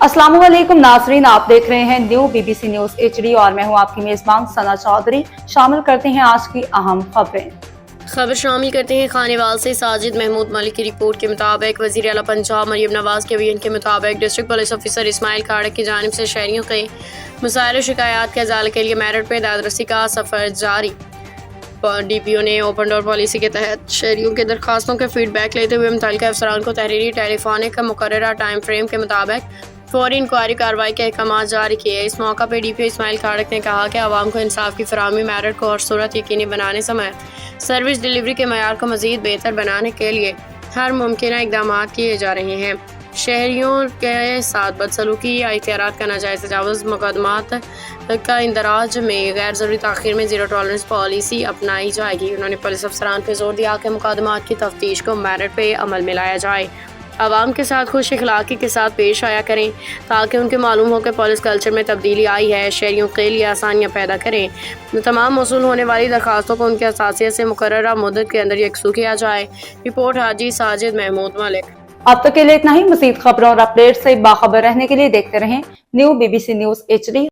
अस्सलाम वालेकुम नाजरीन, आप देख रहे हैं न्यू बीबीसी न्यूज HD और मैं हूं आपकी मेजबान सना चौधरी। शामिल करते हैं आज की अहम खबरें। खबर शामिल करते हैं खानेवाल से। साजिद महमूद मलिक की रिपोर्ट के मुताबिक वज़ीर आला पंजाब मरियम नवाज के बयान के मुताबिक डिस्ट्रिक्ट पुलिस ऑफिसर इस्माइल खाड़क की जानिब से शहरियों के मसाइल शिकायत के अजाले के लिए मेरठ पे दादरसी का सफ़र जारी। DPO ने ओपन डोर पॉलिसी के तहत शहरियों के दरखास्तों के फीडबैक लेते हुए मुतल्लिका अफसरान को तहरीरी टेलीफोनिक मुकर्ररा टाइम फ्रेम के मुताबिक फौरी इंक्वायरी कार्रवाई के अहकाम जारी किए। इस मौका पर DPO इस्माइल खाड़क ने कहा कि आवाम को इंसाफ की फराहमी मेरठ को हर सूरत यकीनी बनाने समेत सर्विस डिलीवरी के मयार को मज़ीद बेहतर बनाने के लिए हर मुमकिन इक़दाम किए जा रहे हैं। शहरियों के साथ बदसलूकी या इख्तियारात का नाजायज़ तजावुज़ मुकदमात का इंदराज में गैर ज़रूरी ताख़ीर में ज़ीरो टॉलरेंस पॉलिसी अपनाई जाएगी। उन्होंने पुलिस अफसरान पर जोर दिया कि मुकदमात की तफ्तीश को मेरिट पे अमल में लाया जाए, आवाम के साथ खुश अखलाक़ी के साथ पेश आया करें ताकि उनके मालूम हो कि पुलिस कल्चर में तब्दीली आई है। शहरियों के लिए आसानियाँ पैदा करें। तमाम मौसूल होने वाली दरखास्तों को उनके असासियत से मुकर्ररा मुद्दत के अंदर यकसू किया जाए। रिपोर्ट हाजी साजिद महमूद मलिक। अब तक के लिए इतना ही। मज़ीद खबरों और अपडेट से बाखबर रहने के लिए देखते रहें न्यू बीबीसी न्यूज HD।